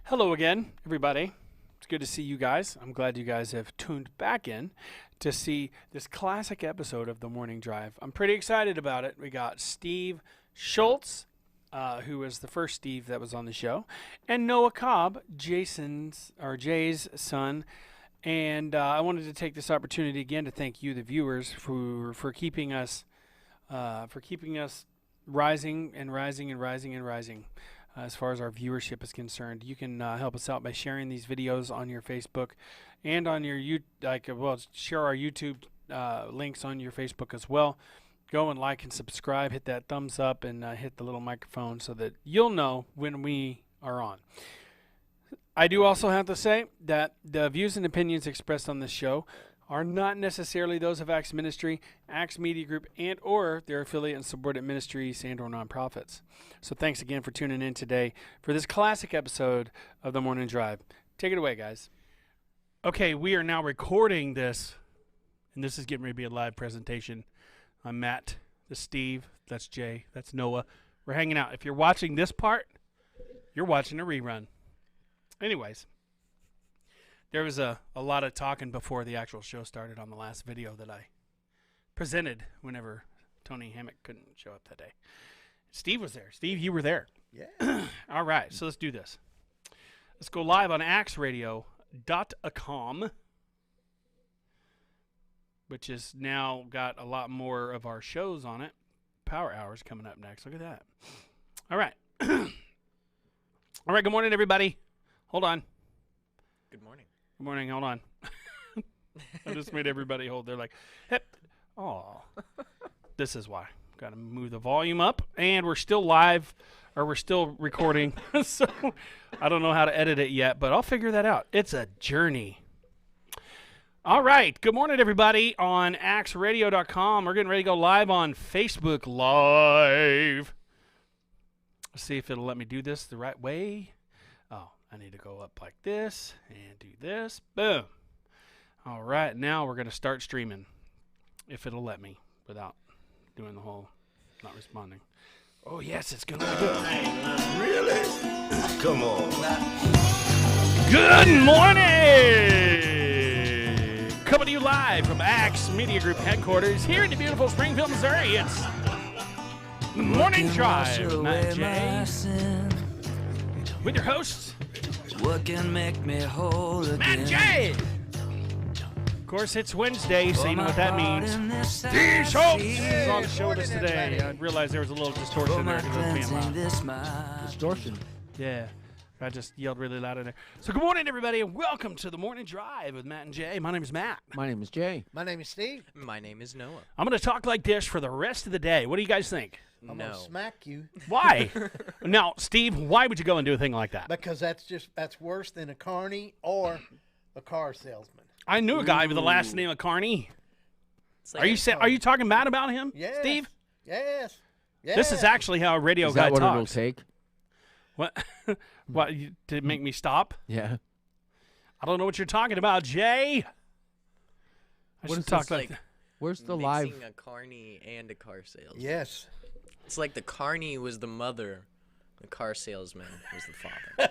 Hello again, everybody. It's good to see you guys. I'm glad you guys have tuned back in to see this classic episode of The Morning Drive. I'm pretty excited about it. We got Steve Schultz, who was the first Steve that was on the show, and Noah Cobb, Jay's son. And I wanted to take this opportunity again to thank you, the viewers, for keeping us rising and rising and rising and rising. As far as our viewership is concerned, you can help us out by sharing these videos on your Facebook and on your share our YouTube links on your Facebook as well. Go and like and subscribe, hit that thumbs up, and hit the little microphone so that you'll know when we are on. I do also have to say that the views and opinions expressed on this show are not necessarily those of Acts Ministry, Acts Media Group, and or their affiliate and subordinate ministries and or nonprofits. So thanks again for tuning in today for this classic episode of The Morning Drive. Take it away, guys. Okay, we are now recording this, and this is getting ready to be a live presentation. I'm Matt, that's Steve, that's Jay, that's Noah. We're hanging out. If you're watching this part, you're watching a rerun. Anyways. There was a lot of talking before the actual show started on the last video that I presented whenever Tony Hammock couldn't show up that day. Steve was there. Steve, you were there. Yeah. All right, so let's do this. Let's go live on axradio.com, which has now got a lot more of our shows on it. Power Hours coming up next. Look at that. All right. All right, good morning, everybody. Hold on. Good morning. Good morning. Hold on. I just made everybody hold. They're like, hip. Oh, this is why. Got to move the volume up, and we're still live, or we're still recording. So I don't know how to edit it yet, but I'll figure that out. It's a journey. All right. Good morning, everybody, on axradio.com. We're getting ready to go live on Facebook Live. Let's see if it'll let me do this the right way. Oh. I need to go up like this and do this. Boom. All right, now we're going to start streaming, if it'll let me, without doing the whole not responding. Oh, yes, it's going to be good. Really? Come on. Good morning! Coming to you live from Acts Media Group headquarters here in the beautiful Springfield, Missouri. It's The Morning Drive with Matt and Jay. With your hosts, what can make me whole again? Matt and Jay! Of course, it's Wednesday, so you know what that means. Steve Schultz is on the show with us today. I realized there was a little distortion there because it was being loud. Distortion. Yeah, I just yelled really loud in there. So good morning, everybody, and welcome to The Morning Drive with Matt and Jay. My name is Matt. My name is Jay. My name is Steve. My name is Noah. I'm going to talk like this for the rest of the day. What do you guys think? I'm No. gonna smack you Why? Now, Steve, why would you go and do a thing like that? because that's worse than a carny or a car salesman. I knew a guy with the last name of Carney. It's Are you talking bad about him, Yes. Steve? Yes. Yes. This is actually how a radio Is guy that what it'll talks. take? What? What? To make me stop? Yeah. I don't know what you're talking about, Jay. I What should is talk this like. like Where's the mixing live? a carny and a car salesman. Yes. It's like the carny was the mother, the car salesman was the father.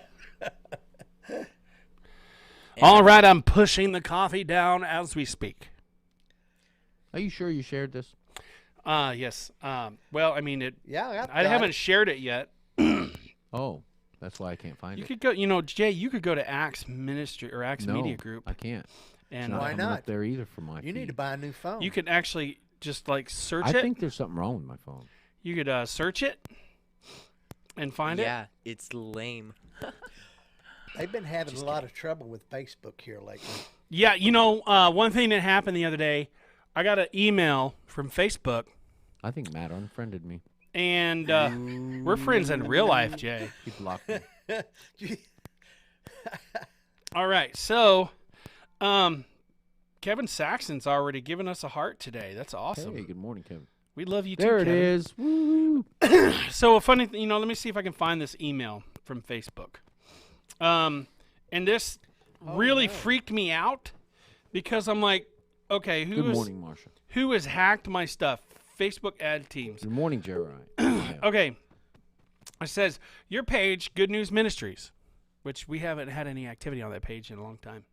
All right, I'm pushing the coffee down as we speak. Are you sure you shared this? Yes. Well, I mean, Yeah. I haven't shared it yet. Oh, that's why I can't find You it. could go. You know, Jay, you could go to Acts Ministry or Acts No, Media Group, I can't. and Why Coming not? up there either for my You need to feed. buy a new phone. you could actually just like search I it. think there's something wrong with my phone. You could search it and find it. Yeah, it's lame. They've been having a lot of trouble with Facebook here lately. Yeah, you know, one thing that happened the other day, I got an email from Facebook, I think Matt unfriended me. and we're friends in real life, Jay. He blocked me. All right, so Kevin Saxon's already given us a heart today. That's awesome. Hey, good morning, Kevin. We love you too, There it Kevin. is. Woo! So a funny thing, let me see if I can find this email from Facebook. And this really freaked me out because I'm like, okay, Good morning, Marsha. who has hacked my stuff? Facebook ad teams. Good morning, Jerry. Okay. It says, your page, Good News Ministries. which we haven't had any activity on that page in a long time,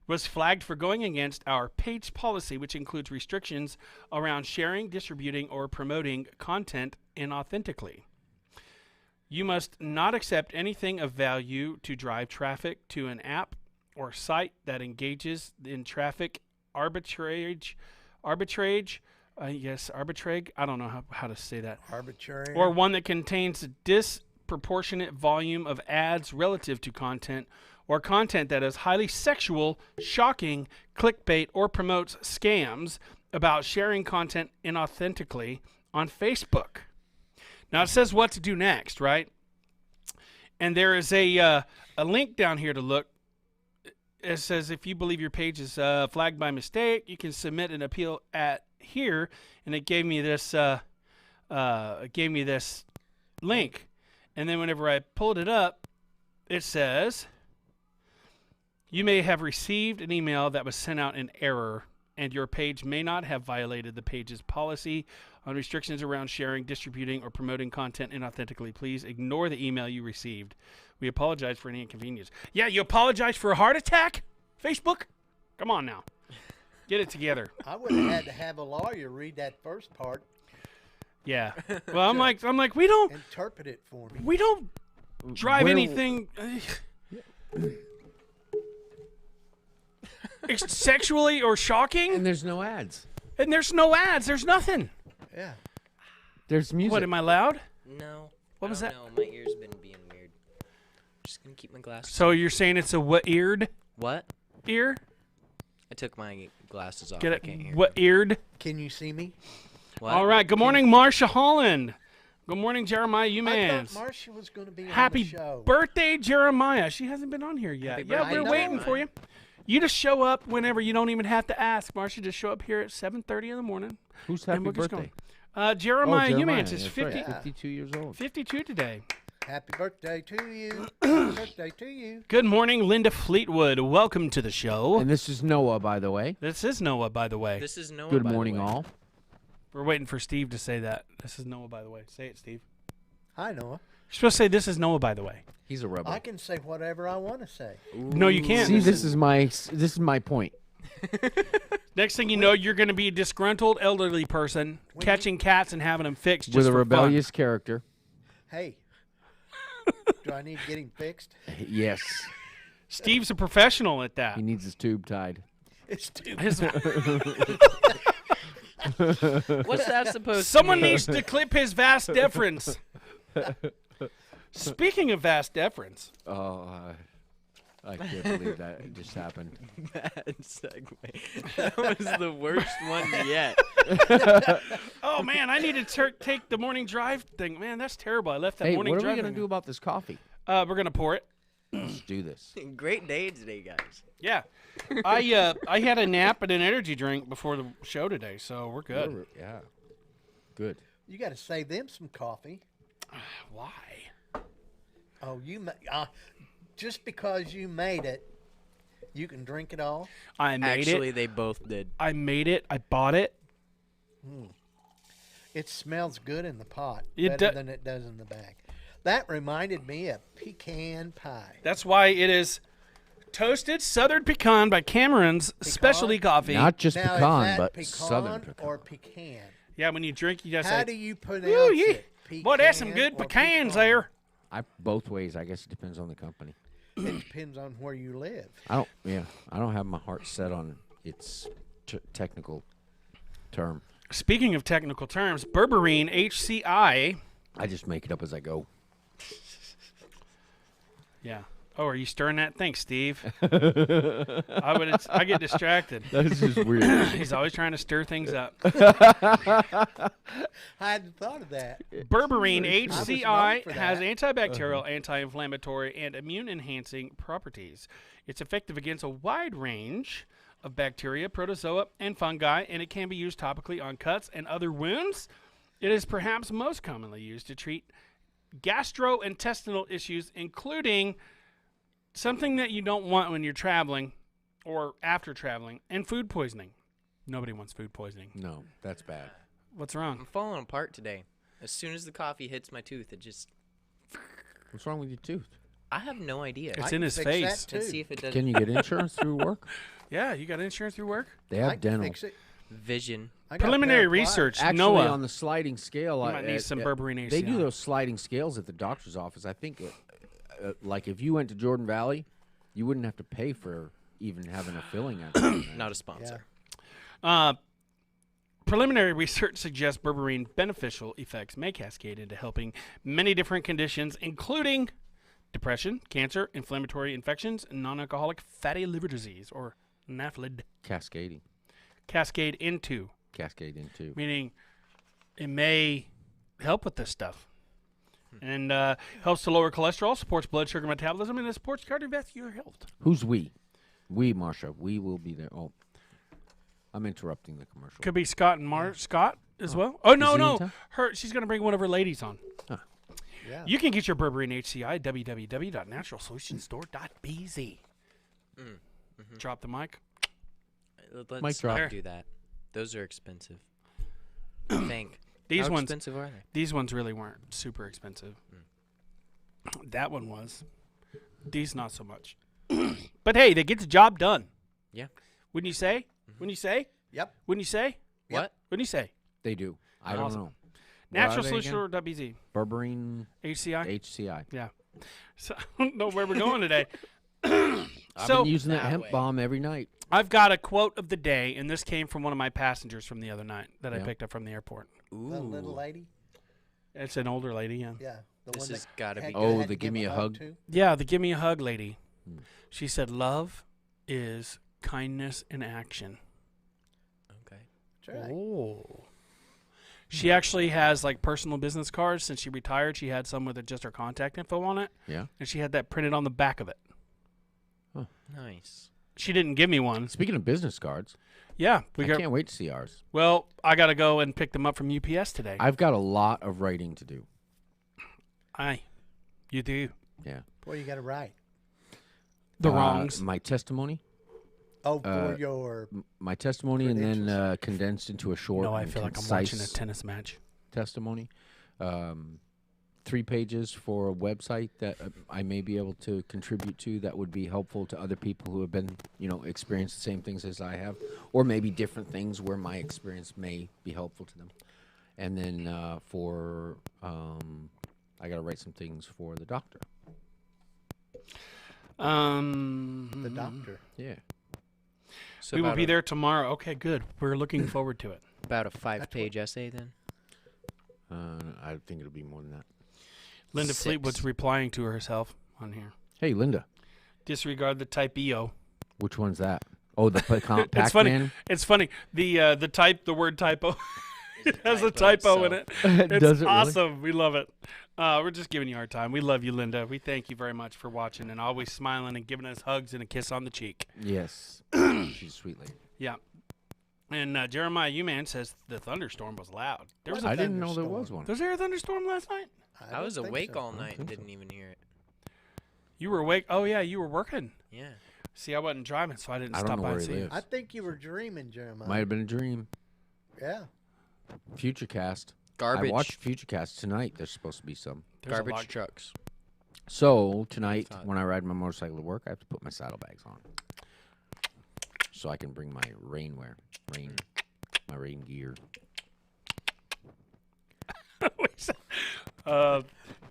was flagged for going against our page policy, which includes restrictions around sharing, distributing, or promoting content inauthentically. You must not accept anything of value to drive traffic to an app or site that engages in traffic arbitrage, I don't know how to say that. Arbitrary. Or one that contains a disproportionate volume of ads relative to content, or content that is highly sexual, shocking, clickbait, or promotes scams about sharing content inauthentically on Facebook. Now it says what to do next, right? And there is a link down here to look. It says if you believe your page is flagged by mistake, you can submit an appeal at here, and it gave me this link. And then whenever I pulled it up, it says you may have received an email that was sent out in error, and your page may not have violated the page's policy on restrictions around sharing, distributing, or promoting content inauthentically. Please ignore the email you received. We apologize for any inconvenience. Yeah, you apologize for a heart attack? Facebook? Come on now. Get it together. I would have had to have a lawyer read that first part, Yeah. Well, I'm like, we don't interpret it for me. drive Where- anything sexually or shocking, And there's no ads. and there's no ads. There's nothing. Yeah. There's music. What, am I loud? No. What was that? No, my ears been being weird. Just gonna keep my glasses. So you're saying it's a what-eared What? ear? I took my glasses off. Get I can't it? hear. What-eared? Can you see me? What? All right. Good morning, Marsha Holland. Good morning, Jeremiah I Humans. thought Marcia was going to be on Happy the show. birthday, Jeremiah. She hasn't been on here yet. Happy Yeah, birthday, we're waiting Jeremiah. for you. You just show up whenever. You don't even have to ask. Marsha, just show up here at 7:30 in the morning. Who's and happy we'll just go. birthday? Jeremiah Humans is that's right, 50, 52 years old. 52 today. Happy birthday to you. Happy birthday to you. Good morning, Linda Fleetwood. Welcome to the show. And this is Noah, by the way. This is Noah, by the way. This is Noah. Good by the morning, way. all. We're waiting for Steve to say that. This is Noah, by the way. Say it, Steve. Hi, Noah. You're supposed to say this is Noah, by the way. He's a rebel. I can say whatever I want to say. No, you can't. See, this is my point. Next thing you know, you're going to be a disgruntled elderly person catching cats and having them fixed just With a for rebellious character. Hey, do I need to get him fixed? Yes. fun. Steve's a professional at that. He needs his tube tied. It's too His- What's that supposed someone to mean? needs to clip his vast deference. Speaking of vast deference, Oh, I can't believe that just happened. Bad segue. That was the worst one yet. oh man, I need to take the morning drive thing. Man, that's terrible. I left that Hey, morning what are we drive. going to thing. do about this coffee? We're gonna pour it. Let's do this. Great day today, guys. Yeah, I had a nap and an energy drink before the show today, so we're good. Yeah. Good. You got to save them some coffee. Why? Oh, just because you made it, you can drink it all. I made Actually, it. they both did. I made it. I bought it. It smells good in the pot, It better do- than it does in the bag. That reminded me of pecan pie. That's why it is toasted Southern Pecan by Cameron's Specialty Coffee. Not just Now, pecan, is that but pecan southern pecan. or pecan? Yeah, when you drink, you just How say, do you pronounce "Ooh, yeah. it? Boy, there's some Pecan good or pecans pecan? there." Both ways. I guess it depends on the company. It depends on where you live. I don't have my heart set on its technical term. Speaking of technical terms, berberine HCI. I just make it up as I go. Yeah. Oh, are you stirring that? Thanks, Steve. I get distracted. That's just weird. He's always trying to stir things up. I hadn't thought of that. Berberine was known HCI for has that. antibacterial, anti-inflammatory, and immune-enhancing properties. It's effective against a wide range of bacteria, protozoa, and fungi, and it can be used topically on cuts and other wounds. It is perhaps most commonly used to treat gastrointestinal issues, including something that you don't want when you're traveling or after traveling, and food poisoning. Nobody wants food poisoning. No, that's bad. What's I'm wrong? falling apart today. As soon as the coffee hits my tooth, it just. What's wrong with your tooth? I have no idea. It's I in can his fix face. that, too. Let's see if it does Can you get insurance through work? Yeah, you got insurance through work? They I have can dental. fix it. vision. I got a pair Preliminary of pliers. research. Actually, Noah. on the sliding scale, You might need some berberine They do ACI. those sliding scales at the doctor's office. I think, like if you went to Jordan Valley, you wouldn't have to pay for even having a filling. Not a sponsor. Preliminary research suggests berberine beneficial effects may cascade into helping many different conditions, including depression, cancer, inflammatory infections, and non-alcoholic fatty liver disease, or NAFLD. Cascade Cascade into, meaning it may help with this stuff. And helps to lower cholesterol, supports blood sugar metabolism, and it supports cardiovascular health. Who's we? We, Marsha. We will be there. Oh, I'm interrupting the commercial. Could be Scott and Scott as well. Oh, no, Is he in no. town? She's going to bring one of her ladies on. Yeah. You can get your berberine HCI at www.naturalsolutionstore.bz. Drop the mic. Let's Mic drop. not do that. Those are expensive. I think. These How ones, expensive are they? these ones really weren't super expensive. That one was. These not so much. But hey, they get the job done. Yeah. Wouldn't you say? Wouldn't you say? Yep. Wouldn't you say? What? Wouldn't you say? They do. I don't Awesome. know. What are they again? Naturalsolutionstore.bz. Berberine HCI. HCI. Yeah. So I don't know where we're going today. I've So been using that that hemp way. bomb every night. I've got a quote of the day, and this came from one of my passengers from the other night that I Yeah. picked up from the airport. The little Ooh. lady. It's an older lady, yeah. Yeah. The This one has that gotta had- be had Oh, to the give me a hug? to. Yeah, the give me a hug lady. Hmm. She said, love is kindness in action. Okay. That's right. Oh. She actually has like personal business cards. Since she retired, she had some with just her contact info on it, Yeah. and she had that printed on the back of it. Nice. She didn't give me one. Speaking of business cards, Yeah, I can't wait to see ours. Well, I got to go and pick them up from UPS today. I've got a lot of writing to do. You do. Yeah. What you got to write? The wrongs. My testimony. Oh, for your. My testimony, and then condensed into a short No, I and feel like I'm watching a concise tennis match. testimony. 3 pages for a website that I may be able to contribute to that would be helpful to other people who have been, experienced the same things as I have, or maybe different things where my experience may be helpful to them. And then I got to write some things for the doctor. The doctor. Yeah. So We will about be a- there tomorrow. Okay, good. We're looking forward to it. About a 5-page essay then. I think it'll be more than that. Linda 6. Fleetwood's replying to herself on here. Hey, Linda, Disregard the type EO. which one's that? Oh, the Pac-Man. It's funny. It's funny. The word typo. It has a typo in it. It's Does it really? awesome. We love it. We're just giving you our time. We love you, Linda. We thank you very much for watching and always smiling and giving us hugs and a kiss on the cheek. Yes. She's a sweet lady. Yeah. And Jeremiah Uman says the thunderstorm was loud. There was I didn't know there was one. was there a thunderstorm last night? I was don't think awake so. all night and didn't even hear it. You were awake? Oh, yeah, you were working. Yeah. See, I wasn't driving, so I didn't I don't stop know by where and he see you. lives. I think you were dreaming, Jeremiah. Might have been a dream. Yeah. Futurecast. Garbage. I watched Futurecast tonight. There's supposed to be some. There's a Garbage lot- trucks. So tonight, Thought- when I ride my motorcycle to work, I have to put my saddlebags on, so I can bring my my rain gear.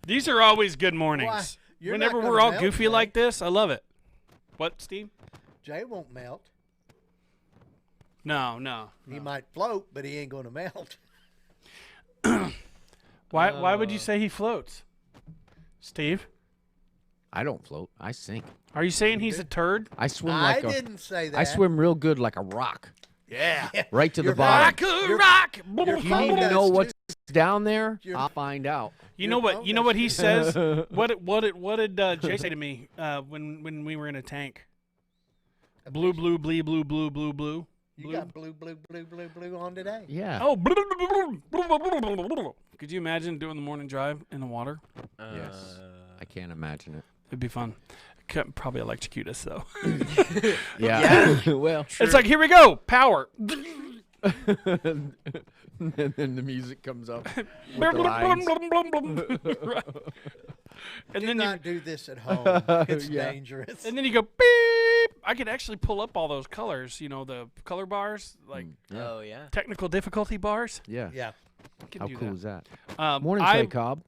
These are always good mornings. Why? You're Whenever not we're gonna all melt, goofy Jay. like this, I love it. What, Steve? Jay won't melt. No. He might float, but he ain't going to melt. Why would you say he floats? Steve? I don't float. I sink. Are you saying he's a turd? I swim I like a. didn't say that. I swim real good like a rock, Yeah. right to the You're bottom. Rock. your If you phone need to does know too. what's down there, Your- I'll find out. You Your know what? phone You know does what he too. says? What did Jay say to me when we were in a tank? Blue, blue, blee, blue, blue, blue, blue. You got blue on today. Yeah. Oh. Could you imagine doing the morning drive in the water? Yes. I can't imagine it. It'd be fun. Could probably electrocute us though. Yeah. Well, It's like, here we go, power. and then the music comes up. With the lines. And Do then not do this at home. It's Yeah. dangerous. and then you go beep. I could actually pull up all those colors. You know, the color bars, like Yeah. Oh yeah. technical difficulty bars. Yeah. Yeah. I can How do cool that. is that? Morning, Morning, Trey Cobb.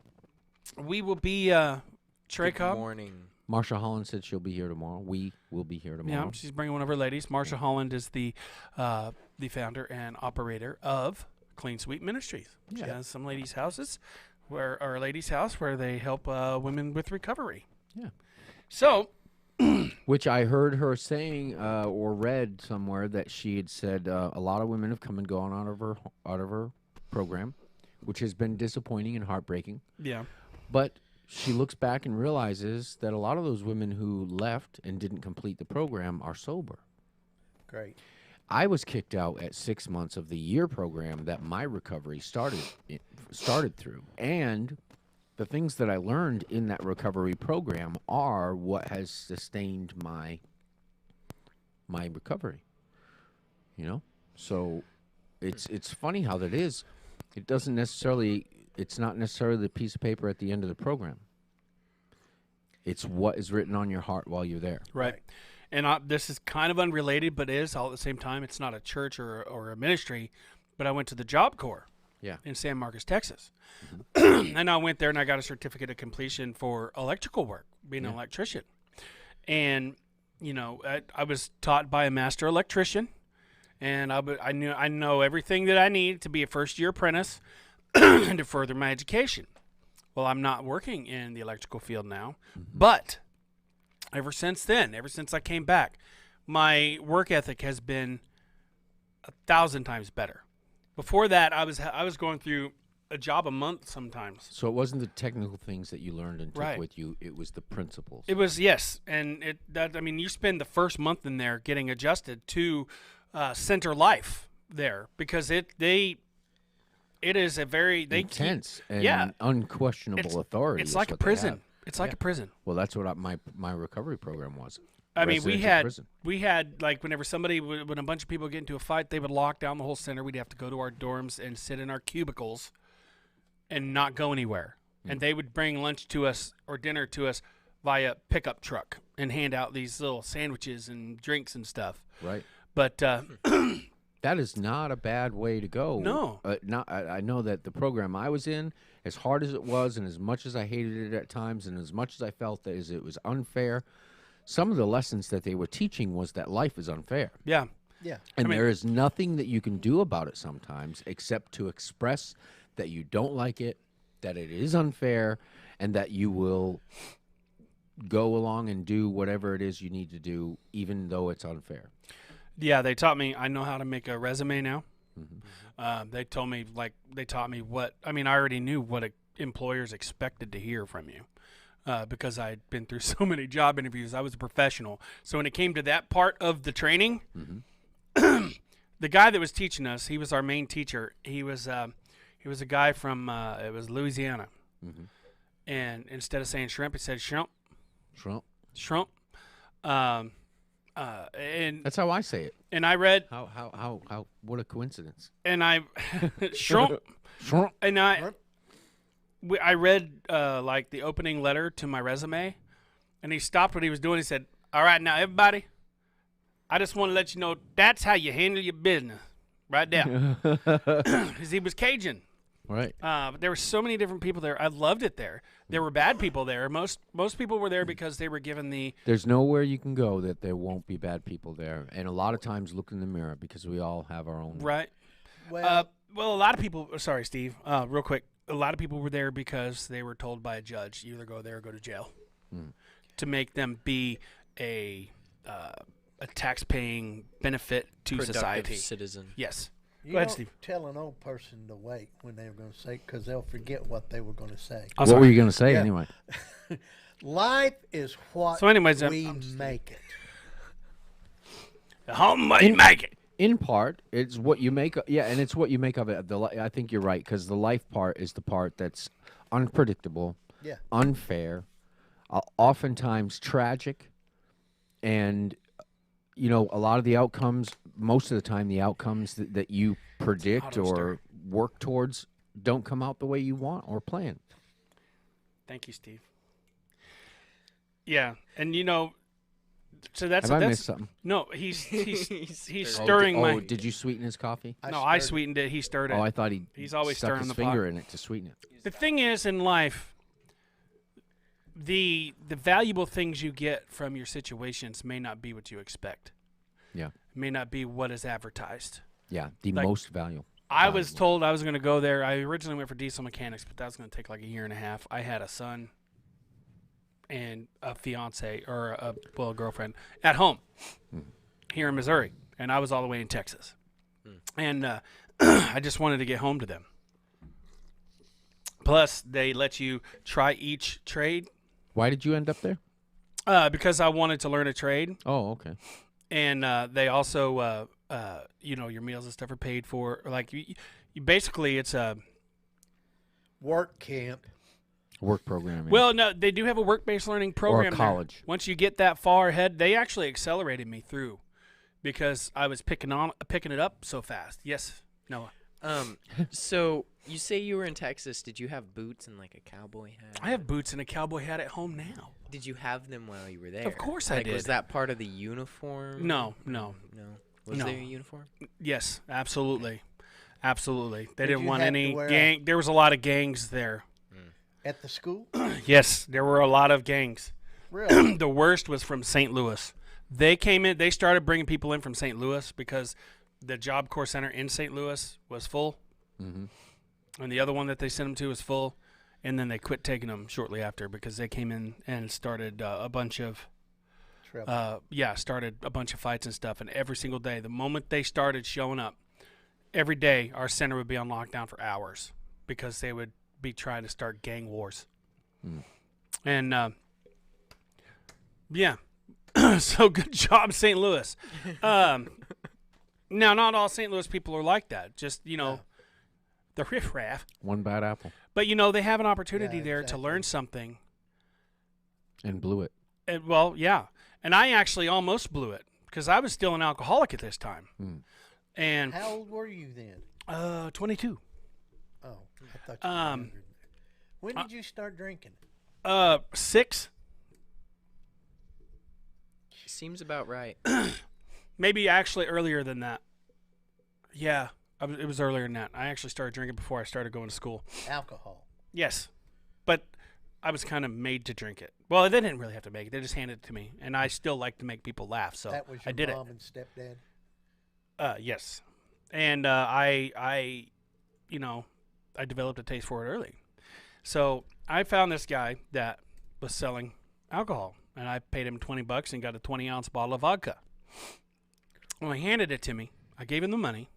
We will be Trey Good Cobb. morning. Marsha Holland said she'll be here tomorrow. We will be here tomorrow. Yeah, she's bringing one of her ladies. Marsha Holland is the founder and operator of Clean Sweep Ministries. She Yeah. has some ladies' houses, or a ladies' house where they help women with recovery. Yeah. So Which I heard her saying or read somewhere that she had said a lot of women have come and gone out of her program, which has been disappointing and heartbreaking. yeah, But she looks back and realizes that a lot of those women who left and didn't complete the program are sober. Great. I was kicked out at 6 months of the year program that my recovery started through, and the things that I learned in that recovery program are what has sustained my recovery. You know, so it's funny how that is. It doesn't necessarily. It's not necessarily the piece of paper at the end of the program. It's what is written on your heart while you're there. right. And this is kind of unrelated, but is all at the same time. It's not a church or a ministry, but I went to the Job Corps. Yeah. In San Marcos, Texas. And I went there and I got a certificate of completion for electrical work, being an electrician. And, you know, I was taught by a master electrician, and I know everything that I need to be a first-year apprentice and to further my education. Well, I'm not working in the electrical field now, but ever since I came back, my work ethic has been 1,000 times better. Before that, I was going through a job a month sometimes. So it wasn't the technical things that you learned and took Right. with you; it was the principles. It was, yes, and you spend the first month in there getting adjusted to center life there, because it is a very intense and yeah. unquestionable authority. It's is like a what they prison. have. It's like Yeah. a prison. Well, that's what my recovery program was. I mean, Residential we prison. had like whenever when a bunch of people get into a fight, they would lock down the whole center. We'd have to go to our dorms and sit in our cubicles and not go anywhere. And they would bring lunch to us or dinner to us via pickup truck and hand out these little sandwiches and drinks and stuff. Right. But That is not a bad way to go. No. I know that the program I was in, as hard as it was, and as much as I hated it at times, and as much as I felt that it was unfair, some of the lessons that they were teaching was that life is unfair. yeah, Yeah. And mean- there is nothing that you can do about it sometimes except to express that you don't like it, that it is unfair, and that you will go along and do whatever it is you need to do, even though it's unfair. yeah, they taught me. I know how to make a resume now. Mm-hmm. They taught me what. I mean, I already knew what employers expected to hear from you. Because I'd been through so many job interviews. I was a professional. So when it came to that part of the training, the guy that was teaching us, he was our main teacher. He was a guy from it was Louisiana. And instead of saying shrimp, he said shrimp, Trump. shrimp. And That's how I say it. I read How what a coincidence. and I shrimp Trump. and I read like the opening letter to my resume, and he stopped what he was doing. He said, "All right, now everybody, I just want to let you know that's how you handle your business, right there." Because he was Cajun. Right. But there were so many different people there. I loved it there. There were bad people there. Most people were there because they were given the There's nowhere you can go that there won't be bad people there. And a lot of times look in the mirror because we all have our own. right. Well, Well, a lot of people. Sorry, Steve. Real quick. A lot of people were there because they were told by a judge, you either go there or go to jail, to make them be a tax-paying benefit to Productive society. citizen. Yes. you Go ahead, don't Steve. tell an old person to wait when they were going to say, because they'll forget what they were going to say. I'm What sorry. were you going to say Yeah. anyway? Life is what So anyways, we I'm make it. How much you make it? In part, it's what you make. Yeah, and it's what you make of it. I think you're right because the life part is the part that's unpredictable, Yeah. unfair, oftentimes tragic, and a lot of the outcomes. Most of the time, the outcomes that you predict Auto or stir. work towards don't come out the way you want or plan. Thank you, Steve. Yeah, and so that's Have I that's missed something? no. He's stirring. stirring my. Did you sweeten his coffee? I stirred it. sweetened it. He stirred it. Oh, I thought He's always stuck stirring his the finger pot. in it to sweeten it. The thing is, in life, the valuable things you get from your situations may not be what you expect. Yeah. May not be what is advertised. Yeah, the Like, most valuable. I was told I was going to go there. I originally went for diesel mechanics, but that was going to take like a year and a half. I had a son and a fiance or a girlfriend at home here in Missouri, and I was all the way in Texas. And I just wanted to get home to them. Plus, they let you try each trade Why did you end up there? because I wanted to learn a trade. Oh, okay. And they also, your meals and stuff are paid for. Like, you basically, it's a Work camp. Work program. Yeah. well, no, they do have a work-based learning program. there. college. Once you get that far ahead, they actually accelerated me through because I was picking it up so fast. Yes, Noah. So you say you were in Texas. Did you have boots and like a cowboy hat? I have boots and a cowboy hat at home now. Did you have them while you were there? Of course I like, Was did. that part of the uniform? No. No. Was No. there a uniform? Yes, absolutely. Absolutely. They Did didn't you want have to any wear a- gang. There was a lot of gangs there. At the school? Yes, there were a lot of gangs. Really? The worst was from St. Louis. They came in. They started bringing people in from St. Louis because the Job Corps Center in St. Louis was full, and the other one that they sent them to was full, and then they quit taking them shortly after because they came in and started a bunch of Trouble. started a bunch of fights and stuff. And every single day, the moment they started showing up, every day our center would be on lockdown for hours because they would be trying to start gang wars. And so good job, St. Louis. Now, not all St. Louis people are like that. Just the riffraff. One bad apple. But they have an opportunity Yeah, there to exactly. learn something. And blew it. And, well, yeah. And I actually almost blew it because I was still an alcoholic at this time. And How old were you then? 22. Oh, I thought you were younger than that. When did you start drinking? 6. Seems about right. Maybe actually earlier than that. Yeah, it was earlier than that. I actually started drinking before I started going to school. Alcohol. Yes, but I was kind of made to drink it. Well, they didn't really have to make it. They just handed it to me, and I still like to make people laugh, so That was your I did mom and stepdad? it. Yes, and I developed a taste for it early. So I found this guy that was selling alcohol, and I paid him $20 and got a 20-ounce bottle of vodka. When he handed it to me, I gave him the money,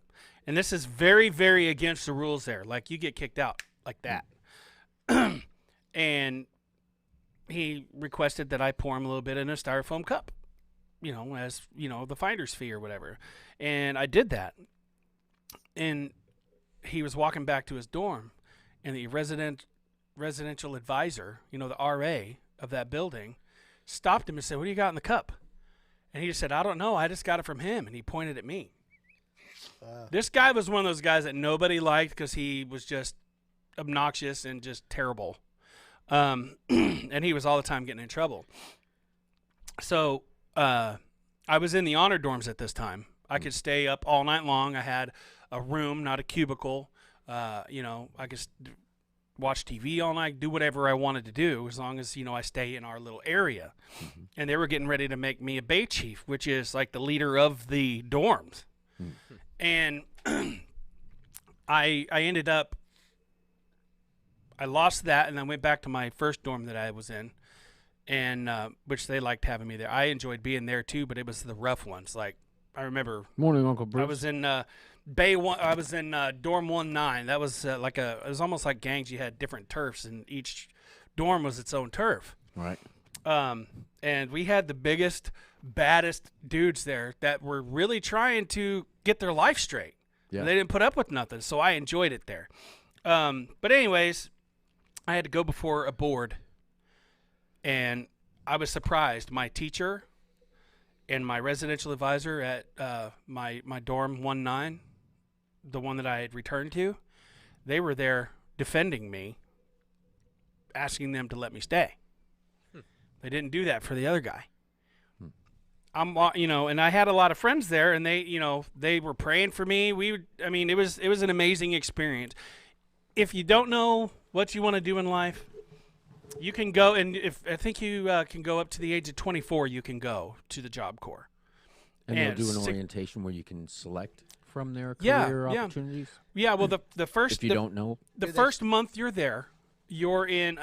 and this is very, very against the rules there. Like, you get kicked out like that. And he requested that I pour him a little bit in a styrofoam cup, as, the finder's fee or whatever. And I did that. And he was walking back to his dorm, and the residential advisor, the RA of that building, stopped him and said, "What do you got in the cup?" And he just said, "I don't know. I just got it from him." And he pointed at me. This guy was one of those guys that nobody liked because he was just obnoxious and just terrible. And he was all the time getting in trouble. So I was in the honor dorms at this time. I could stay up all night long. I had a room, not a cubicle. I could watch TV all night, do whatever I wanted to do as long as, I stay in our little area. And they were getting ready to make me a bay chief, which is like the leader of the dorms. And I ended up, I lost that, and I went back to my first dorm that I was in, and which they liked having me there. I enjoyed being there too, but it was the rough ones. Like, I remember Morning, Uncle Bruce. I was in Bay One. I was in dorm 19. That was it was almost like gangs. You had different turfs, and each dorm was its own turf. Right. And we had the biggest, baddest dudes there that were really trying to get their life straight. Yeah. They didn't put up with nothing, so I enjoyed it there. But anyways, I had to go before a board, and I was surprised. My teacher and my residential advisor at my dorm 19, the one that I had returned to, they were there defending me, asking them to let me stay. They didn't do that for the other guy. And I had a lot of friends there, and they were praying for me. It was an amazing experience. If you don't know what you want to do in life, you can go, and I think you can go up to the age of 24. You can go to the Job Corps, And they'll do an orientation where you can select from their Yeah, career yeah. opportunities. Yeah, well, the first If you don't know, the first month you're there, you're in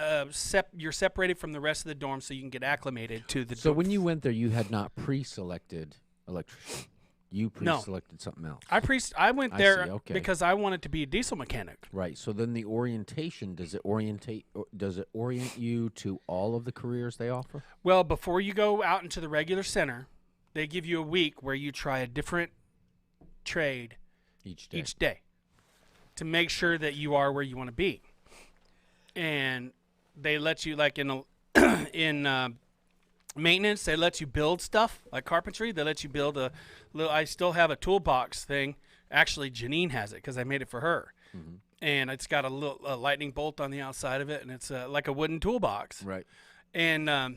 you're separated from the rest of the dorm, so you can get acclimated to the. so when you went there, you had not pre-selected electrician. You pre-selected something else. I went I there see, okay. because I wanted to be a diesel mechanic. Right. So then the orientation, does it orient you to all of the careers they offer? Well, before you go out into the regular center, they give you a week where you try a different trade Each day. each day to make sure that you are where you want to be. And they let you, like in maintenance, they let you build stuff like carpentry. They let you build I still have a toolbox thing. Actually, Janine has it because I made it for her. Mhm. And it's got a lightning bolt on the outside of it, and it's like a wooden toolbox. Right. And I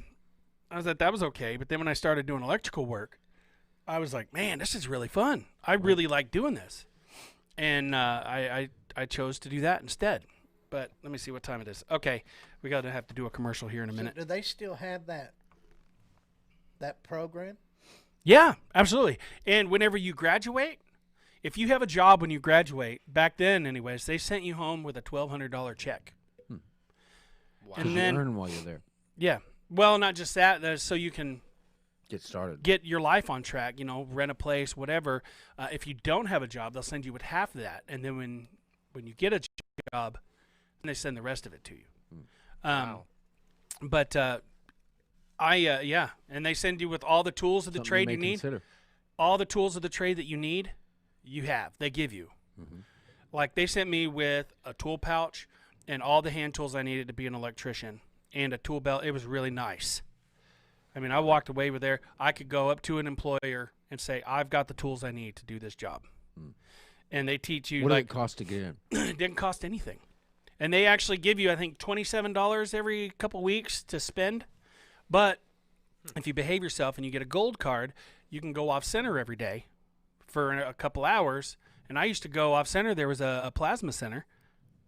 was like, that was okay. But then when I started doing electrical work, I was like, man, this is really fun. I really like doing this. And I chose to do that instead. But let me see what time it is. Okay, we got to have to do a commercial here in a minute. So do they still have that program? Yeah, absolutely. And whenever you graduate, if you have a job when you graduate, back then anyways, they sent you home with a $1,200 check. Wow. And You then, earn while you're there. yeah. Well, not just that, so you can Get started. get your life on track, rent a place, whatever. If you don't have a job, they'll send you with half of that. And then when you get a job, then they send the rest of it to you. Wow. But and they send you with all the tools of the Something trade may you need. consider. All the tools of the trade that you need, they give you. Mhm. Like they sent me with a tool pouch and all the hand tools I needed to be an electrician and a tool belt. It was really nice. I mean, I walked away with there. I could go up to an employer and say, I've got the tools I need to do this job. And they teach you What did like it cost to get in? it didn't cost anything. And they actually give you, I think, $27 every couple weeks to spend. But if you behave yourself and you get a gold card, you can go off center every day for a couple hours. And I used to go off center. There was a plasma center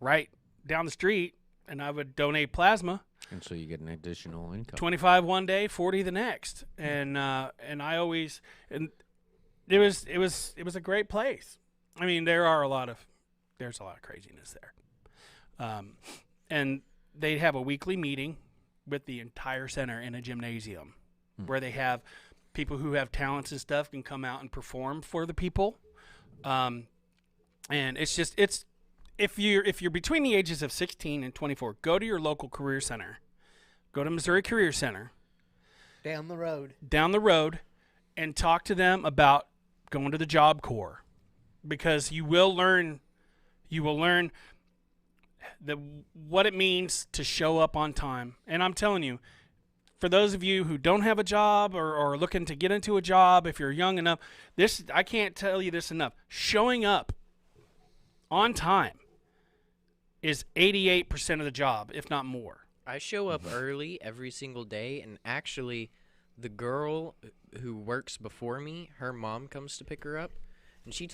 right down the street, and I would donate plasma. And so you get an additional income. 25 one day, 40 the next. And I always, and it was a great place. I mean, there's a lot of craziness there. And they have a weekly meeting with the entire center in a gymnasium where they have people who have talents and stuff can come out and perform for the people. And if you're between the ages of 16 and 24, go to your local career center. Go to Missouri Career Center Down the road. And talk to them about going to the Job Corps, because you will learn what it means to show up on time. And I'm telling you, for those of you who don't have a job or are looking to get into a job, if you're young enough, I can't tell you this enough. Showing up on time is 88% of the job, if not more. I show up early every single day, and actually, the girl who works before me, her mom comes to pick her up, and she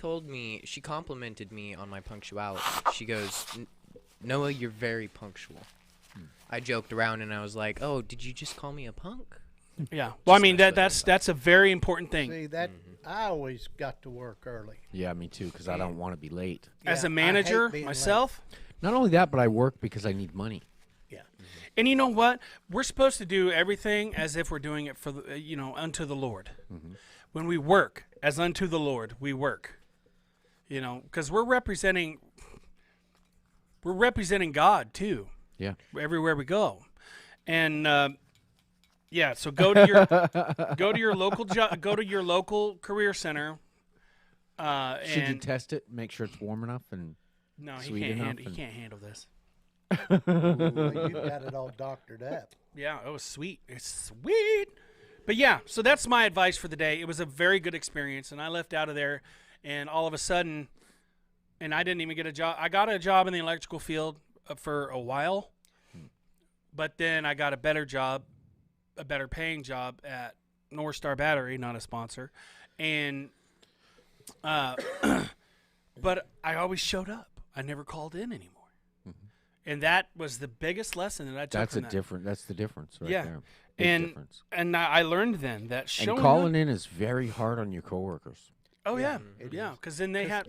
complimented me on my punctuality. She goes, Noah, you're very punctual. I joked around and I was like, "Oh, did you just call me a punk?" Yeah. Well, I mean messed with that's a very important thing. See that I always got to work early. Yeah, me too, because I don't want to be late. As Yeah, a I manager hate being late. myself, Not only that, but I work because I need money. Yeah. and you know what? We're supposed to do everything as if we're doing it for unto the Lord. When we work as unto the Lord, we work. Because we're representing God too. Yeah. Everywhere we go, and so go to your local career center. Should you And test it? Make sure it's warm enough and no, sweet he enough can't handle this. Well, you've got it all doctored up. Yeah, it was sweet. It's sweet. But yeah, so that's my advice for the day. It was a very good experience, and I left out of there, and all of a sudden, and I didn't even get a job. I got a job in the electrical field for a while, but then I got a better job a better paying job at North Star Battery, not a sponsor, and but I always showed up. I never called in anymore. And that was the biggest lesson that I took That's from a different. That's the difference, right Yeah. there. Big and difference. and I learned then that And showing calling up, in is very hard on your coworkers. oh yeah, it yeah, is. because then they have,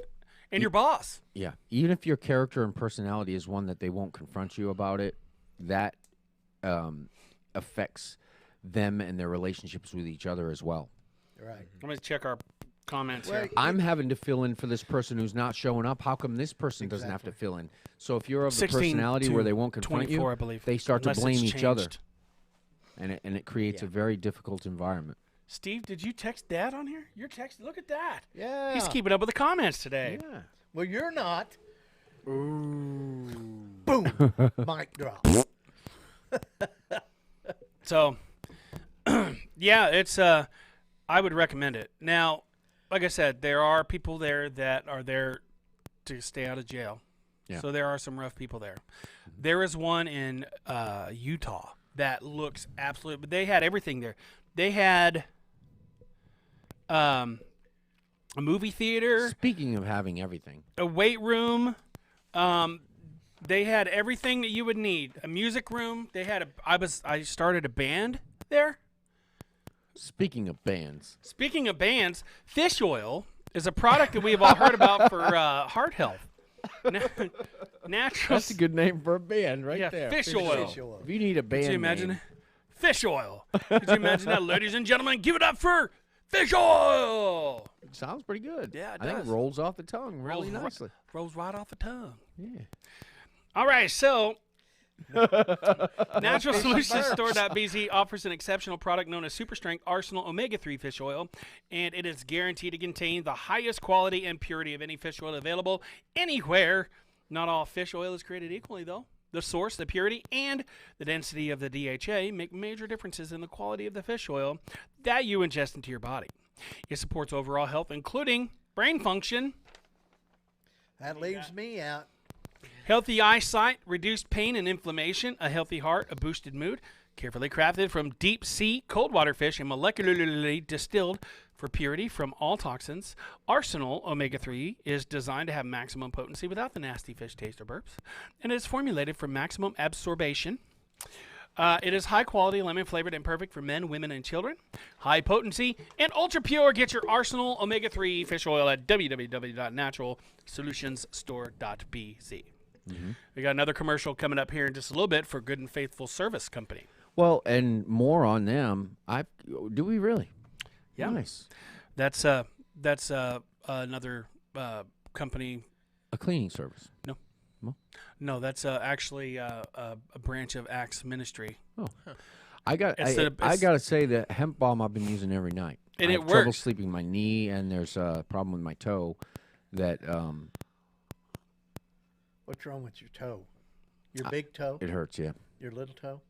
and your boss. Yeah, even if your character and personality is one that they won't confront you about it, that affects them and their relationships with each other as well. Right. Let me check our comments Well, here. I'm having to fill in for this person who's not showing up. How come this person doesn't have to fill in? So if you're of the 16 personality to where they won't confront 24, you, I believe, they start to unless blame it's each other, changed. and it creates a very difficult environment. Steve, did you text Dad on here? You're texting. Look at that. Yeah. He's keeping up with the comments today. Yeah. Well, you're not. Ooh. Boom. Mic drop. So, yeah, it's I would recommend it. Now, like I said, there are people there that are there to stay out of jail. Yeah. So there are some rough people there. There is one in Utah that looks absolute, but they had everything there. They had a movie theater, Speaking of having everything, a weight room. They had everything that you would need. A music room. They had I started a band there. speaking of bands, Speaking of bands, fish oil is a product that we have all heard about for heart health. Natural. that's a good name for a band, right Yeah, there. fish oil. Fish oil. If you need a band Could you imagine name, it? Fish oil. Could you imagine that, ladies and gentlemen? Give it up for fish oil. it sounds pretty good. Yeah, it I think does. it rolls off the tongue really Rolls ri- nicely. Rolls right off the tongue. Yeah. All right, so NaturalSolutionsStore.bz offers an exceptional product known as Super Strength Arsenal Omega-3 fish oil, and it is guaranteed to contain the highest quality and purity of any fish oil available anywhere. Not all fish oil is created equally, though. The source, the purity, and the density of the DHA make major differences in the quality of the fish oil that you ingest into your body. It supports overall health, including brain function, That leaves me out. healthy eyesight, reduced pain and inflammation, a healthy heart, a boosted mood. Carefully crafted from deep sea cold water fish and molecularly distilled for purity from all toxins. Arsenal Omega-3 is designed to have maximum potency without the nasty fish taste or burps, and is formulated for maximum absorption. It is high quality, lemon flavored, and perfect for men, women, and children. High potency and ultra pure. Get your Arsenal Omega-3 fish oil at www.naturalsolutionsstore.bz. We got another commercial coming up here in just a little bit for Good and Faithful Service Company. Well, and more on them. Do we really? Yeah. Nice. That's another company. A cleaning service. No, that's actually a branch of Axe Ministry. I gotta say that hemp balm I've been using every night. And I it have trouble works. sleeping my knee, and there's a problem with my toe. That What's wrong with your toe? Your big toe? it hurts. Yeah, Your little toe?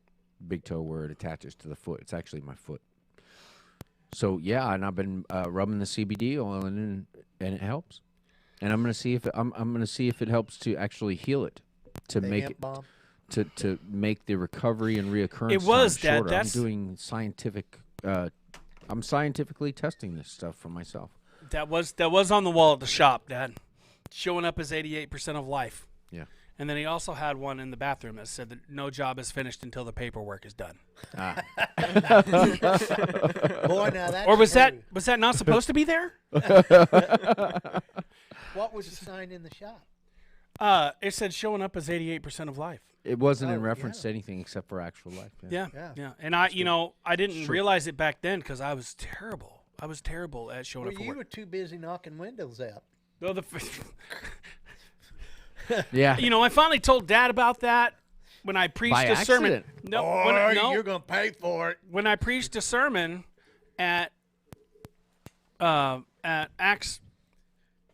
big toe where it attaches to the foot. It's actually my foot. So yeah, and I've been rubbing the CBD oil and it helps. And I'm gonna see if I'm gonna see if it helps to actually heal it, to The make hemp it balm? to make the recovery and reoccurrence. It was, time Dad, shorter. that's- I'm doing scientific. I'm scientifically testing this stuff for myself. That was on the wall at the shop, Dad. Showing up as 88% of life. Yeah. And then he also had one in the bathroom that said that no job is finished until the paperwork is done. Boy, now that's Or was true. that not supposed to be there? What was the sign in the shop? It said showing up as 88% of life. It wasn't in Oh, reference yeah. to anything except for actual life. Yeah, Yeah. yeah. And I didn't realize it back then because I was terrible. I was terrible at showing Well, up for you work. were too busy knocking windows out. No, Yeah. I finally told Dad about that when I preached By a sermon. accident. No, You're going to pay for it. when I preached a sermon at Acts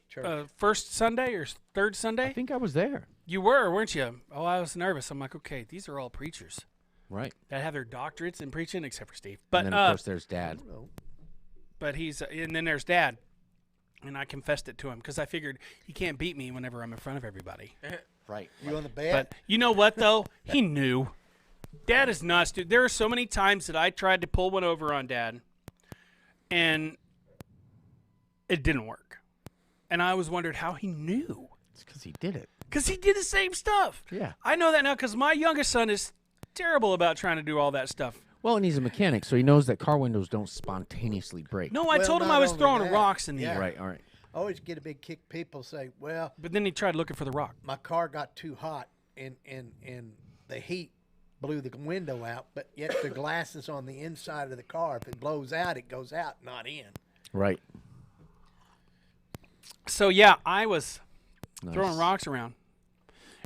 Church. first Sunday or third Sunday. I think I was there. You were, weren't you? Oh, I was nervous. I'm like, okay, these are all preachers Right. that have their doctorates in preaching, except for Steve. But And then of course there's Dad. No. but he's and then there's Dad, and I confessed it to him because I figured he can't beat me whenever I'm in front of everybody. Right. You on the bed? But you know what though? He knew. Dad is nuts, dude. There are so many times that I tried to pull one over on Dad, and it didn't work. And I always wondered how he knew. It's because he did it. Because he did the same stuff. Yeah. I know that now because my youngest son is terrible about trying to do all that stuff. Well, and he's a mechanic, so he knows that car windows don't spontaneously break. No, I Well, told him not I was only throwing that, rocks in the yeah. air. Right, all right. I always get a big kick. People say, well, But then he tried looking for the rock. my car got too hot and the heat blew the window out, but yet the glass is on the inside of the car. If it blows out, it goes out, not in. Right. So, yeah, I was Nice. throwing rocks around.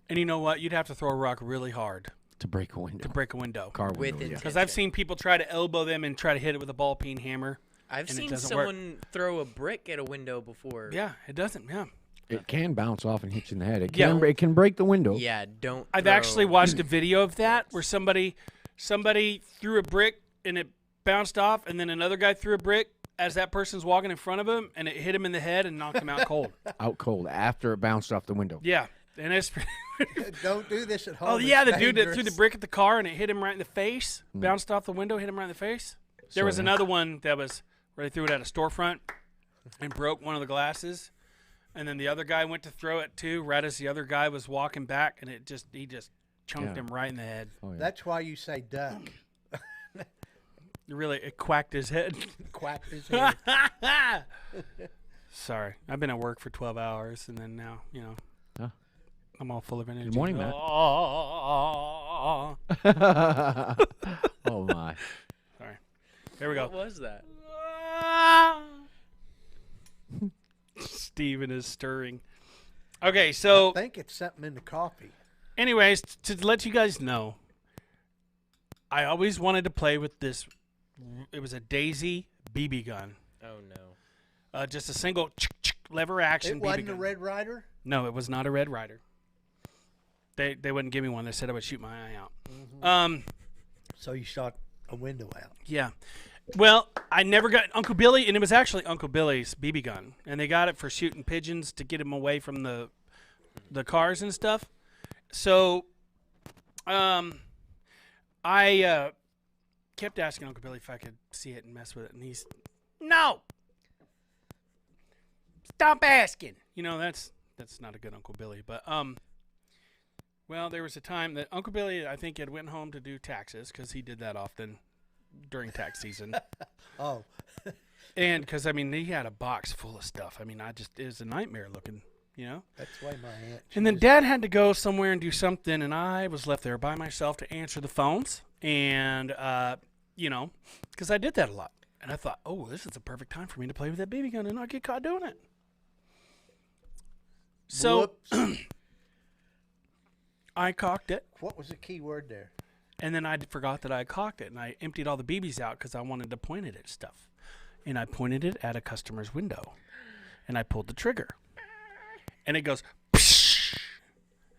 And you know what? You'd have to throw a rock really hard To break a window. to break a window. Car With window, yeah. intent. Because I've seen people try to elbow them and try to hit it with a ball peen hammer. I've and it seen doesn't work. someone throw a brick at a window before. Yeah, it doesn't. Yeah. It can bounce off and hit you in the head. It Yeah. can, it can break the window. Yeah, don't. I've throw- actually watched a video of that where somebody threw a brick and it bounced off, and then another guy threw a brick as that person's walking in front of him, and it hit him in the head and knocked him out cold. Out cold after it bounced off the window. Yeah, and it's. Don't do this at home. Oh It's yeah, the dude that threw the dangerous. brick at the car and it hit him right in the face, bounced off the window, hit him right in the face. There was So- another one that was where they threw it at a storefront and broke one of the glasses, and then the other guy went to throw it too, right as the other guy was walking back, and he just chunked Yeah. him right in the head. Oh, yeah. That's why you say duck. It quacked his head. Quacked his head. Sorry, I've been at work for 12 hours, and then now Huh. I'm all full of energy. morning, Matt. Oh, Oh, my. sorry. There we go. What was that? Steven is stirring. Okay, so I think it's something in the coffee. anyways, to let you guys know, I always wanted to play with this. It was a Daisy BB gun. Oh no. Just a single lever action It BB wasn't gun. a Red Ryder? No, it was not a Red Ryder. They wouldn't give me one. They said I would shoot my eye out. So you shot a window out. Yeah. Well, I never got Uncle Billy, and it was actually Uncle Billy's BB gun, and they got it for shooting pigeons to get him away from the cars and stuff. So, I kept asking Uncle Billy if I could see it and mess with it, and he's no. Stop asking. That's not a good Uncle Billy, but well, there was a time that Uncle Billy, I think, had went home to do taxes because he did that often during tax season. Oh, And because, he had a box full of stuff. It was a nightmare looking, that's why my aunt. And then Dad had to go somewhere and do something, and I was left there by myself to answer the phones. And, because I did that a lot. And I thought, oh, this is the perfect time for me to play with that BB gun and not get caught doing it. So Whoops. I cocked it. What was the key word there? And then I forgot that I cocked it, and I emptied all the BBs out because I wanted to point it at stuff. And I pointed it at a customer's window, and I pulled the trigger, and it goes, psh!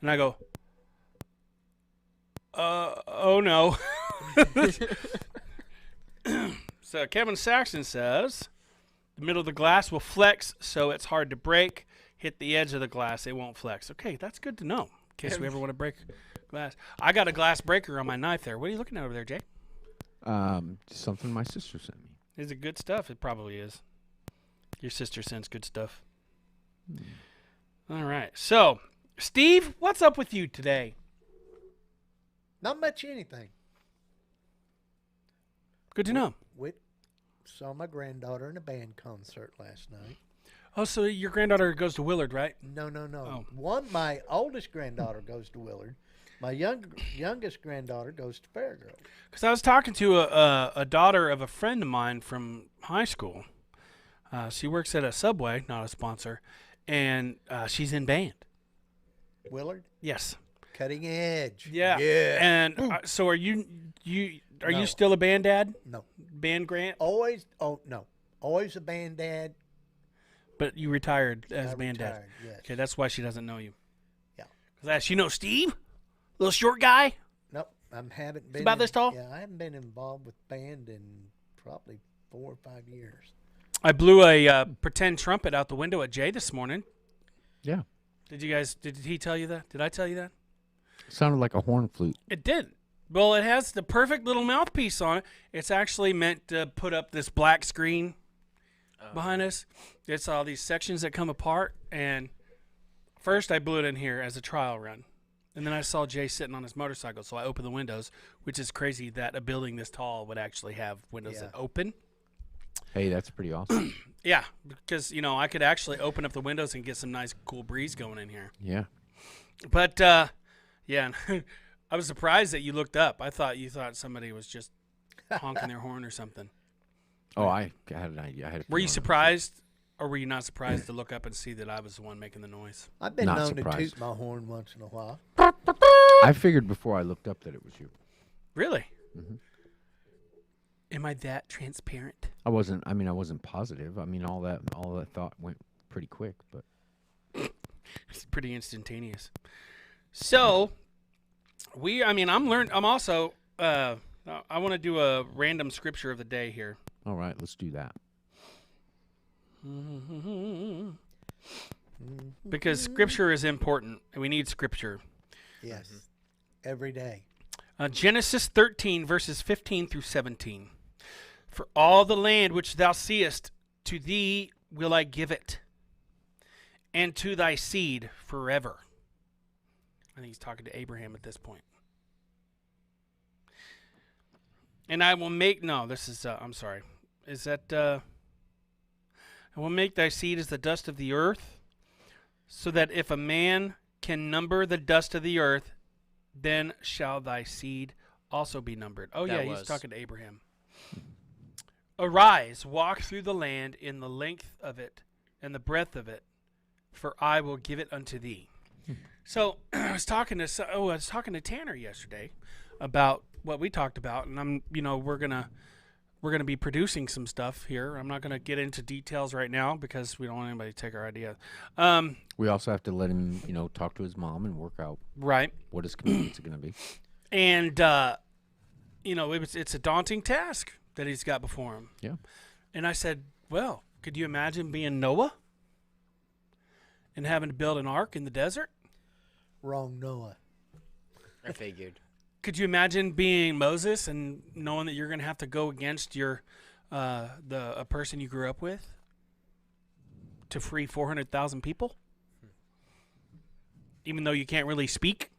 And I go, oh no. So Kevin Saxon says, the middle of the glass will flex, so it's hard to break. Hit the edge of the glass, it won't flex. Okay, that's good to know in case we ever want to break glass. I got a glass breaker on my knife there. What are you looking at over there, Jay? Something my sister sent me. Is it good stuff? It probably is. Your sister sends good stuff. All right. So, Steve, what's up with you today? Not much anything. Good to know. Saw my granddaughter in a band concert last night. Oh, so your granddaughter goes to Willard, right? No. Oh. My oldest granddaughter goes to Willard. My youngest granddaughter goes to Fairgrove. Because I was talking to a daughter of a friend of mine from high school. She works at a Subway, not a sponsor, and she's in band. Willard, Yes. cutting edge. Yeah. Yeah. And so are you are No. you still a band dad? No. Band Grant? Always a band dad. But you retired as I band dad. retired, yes. Okay, that's why she doesn't know you. Yeah. Because you know Steve? Little short guy? Nope. I haven't been about in- this tall? Yeah, I haven't been involved with band in probably 4 or 5 years. I blew a pretend trumpet out the window at Jay this morning. Yeah. Did he tell you that? Did I tell you that? Sounded like a horn flute. It did. Well, it has the perfect little mouthpiece on it. It's actually meant to put up this black screen behind us. It's all these sections that come apart. And first, I blew it in here as a trial run. And then I saw Jay sitting on his motorcycle, so I opened the windows, which is crazy that a building this tall would actually have windows that open. Hey, that's pretty awesome. Yeah, because, you know, I could actually open up the windows and get some nice, cool breeze going in here. Yeah. But, yeah, I was surprised that you looked up. I thought you thought somebody was just honking their horn or something. Oh, I had an idea. I had a Were you feeling. surprised, or were you not surprised to look up and see that I was the one making the noise? I've been Not known to surprised. toot my horn once in a while. I figured before I looked up that it was you. Really? Am I that transparent? I wasn't positive. I mean, all that thought went pretty quick, but It's pretty instantaneous. So, I'm also, I want to do a random scripture of the day here. all right, let's do that. Because scripture is important, and we need scripture. Yes. Every day. Genesis 13, verses 15 through 17. For all the land which thou seest, to thee will I give it, and to thy seed forever. I think he's talking to Abraham at this point. And I will make, no, this is, I'm sorry. Is that, I will make thy seed as the dust of the earth, so that if a man can number the dust of the earth, then shall thy seed also be numbered. Oh, That yeah, he's was. talking to Abraham. Arise, walk through the land in the length of it and the breadth of it, for I will give it unto thee. So I was talking to Tanner yesterday about what we talked about, and we're gonna be producing some stuff here. I'm not gonna get into details right now because we don't want anybody to take our idea. We also have to let him, talk to his mom and work out Right. what his commitments are going to be. And it's a daunting task that he's got before him. Yeah. And I said, well, could you imagine being Noah and having to build an ark in the desert? Wrong Noah. I figured. Could you imagine being Moses and knowing that you're going to have to go against a person you grew up with to free 400,000 people? Even though you can't really speak,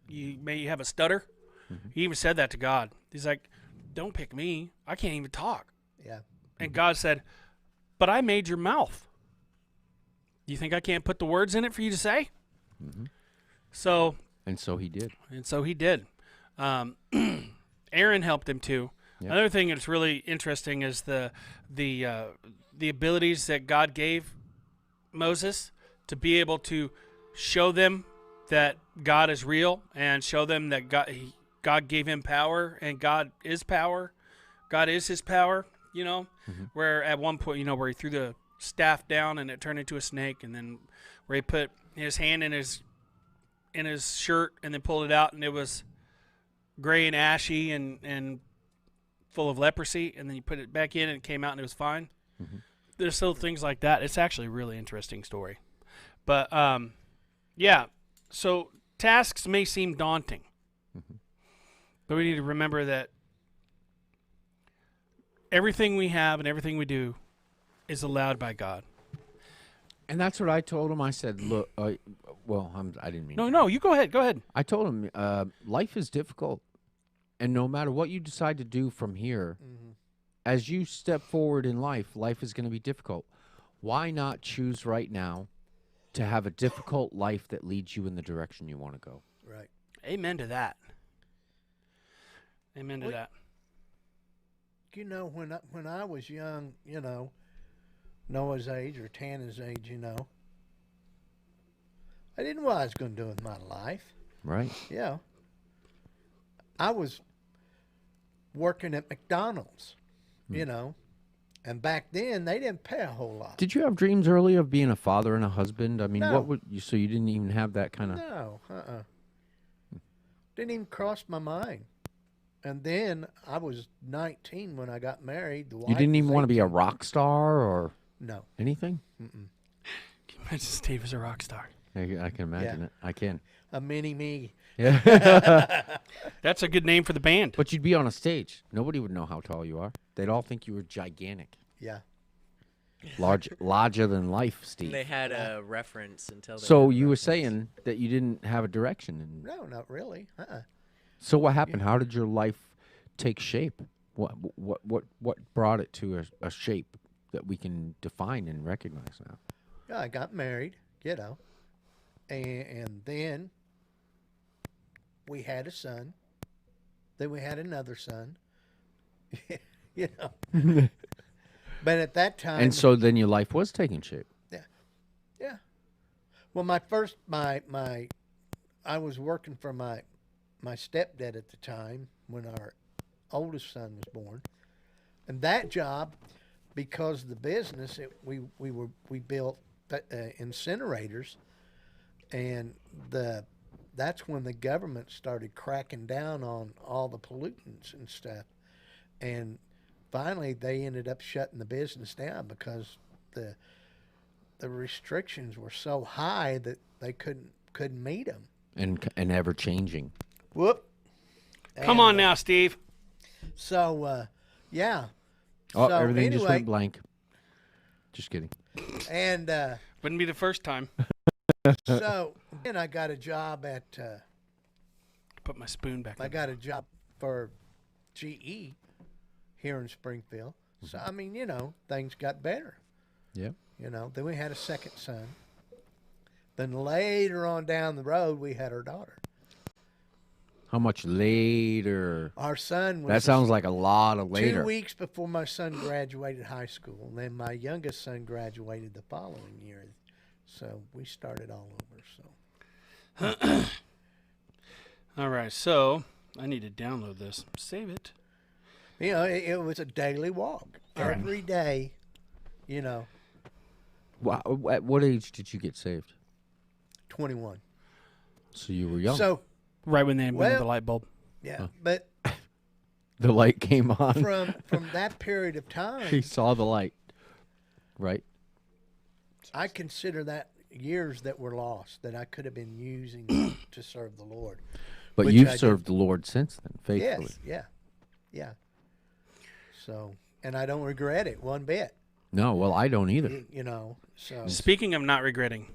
you may have a stutter. He even said that to God. He's like, don't pick me. I can't even talk. Yeah. And God said, but I made your mouth. You think I can't put the words in it for you to say? So And so he did. he did. Aaron helped him too. Yep. Another thing that's really interesting is the abilities that God gave Moses to be able to show them that God is real and show them that God gave him power, and God is power. God is his power, where at one point, where he threw the staff down and it turned into a snake, and then where he put his hand in his shirt and then pulled it out and it was gray and ashy and full of leprosy, and then you put it back in and it came out and it was fine. There's still things like that. It's actually a really interesting story. But, yeah, so tasks may seem daunting, but we need to remember that everything we have and everything we do is allowed by God. And that's what I told him. I said, look, I didn't mean No, you go ahead. Go ahead. I told him, life is difficult. And no matter what you decide to do from here, as you step forward in life, life is going to be difficult. Why not choose right now to have a difficult life that leads you in the direction you want to go? Right. Amen to that. Amen to that. When I was young, Noah's age or Tana's age, I didn't know what I was going to do with my life. Right. Yeah. I was working at McDonald's, and back then they didn't pay a whole lot. Did you have dreams early of being a father and a husband? I mean, No. what would you? So you didn't even have that kind of. No, didn't even cross my mind. And then I was 19 when I got married. The You wife didn't even was want to be a 18. rock star or No. anything. Can you imagine Steve as a rock star? I can imagine Yeah. it. I can. A mini me Yeah. That's a good name for the band. But you'd be on a stage. Nobody would know how tall you are. They'd all think you were gigantic. Yeah. Larger than life, Steve. They had a reference until. They So had a you were reference. saying that you didn't have a direction. And No, not really. so what happened? How did your life take shape? What brought it to a shape that we can define and recognize now? Yeah, I got married, and then we had a son. Then we had another son. But at that time, And so then your life was taking shape. yeah. Well, I was working for my stepdad at the time when our oldest son was born, and that job, because of the business, we built incinerators, and that's when the government started cracking down on all the pollutants and stuff, and finally they ended up shutting the business down because the restrictions were so high that they couldn't meet them. And ever changing. Whoop! Come on now, Steve. So yeah. Oh, So, everything just anyway, went blank. Just kidding. And Wouldn't be the first time. so then I got a job at Put my spoon back. I in. got a job for GE here in Springfield. So I mean, things got better. Yeah. Then we had a second son. Then later on down the road, we had our daughter. How much later? Our son was That sounds like a lot of later. 2 weeks before my son graduated high school. And then my youngest son graduated the following year. So we started all over. So All right, so I need to download this. Save it. it was a daily walk every day. At what age did you get saved? 21. So you were young. So Right when they invented the Well- light bulb. yeah, but the light came on. from that period of He time, saw the light. Right? I consider that years that were lost that I could have been using to serve the Lord. But Which you've I did. served the Lord since then, faithfully. Yes, yeah. So, and I don't regret it one bit. No, well, I don't either. So Speaking of not regretting.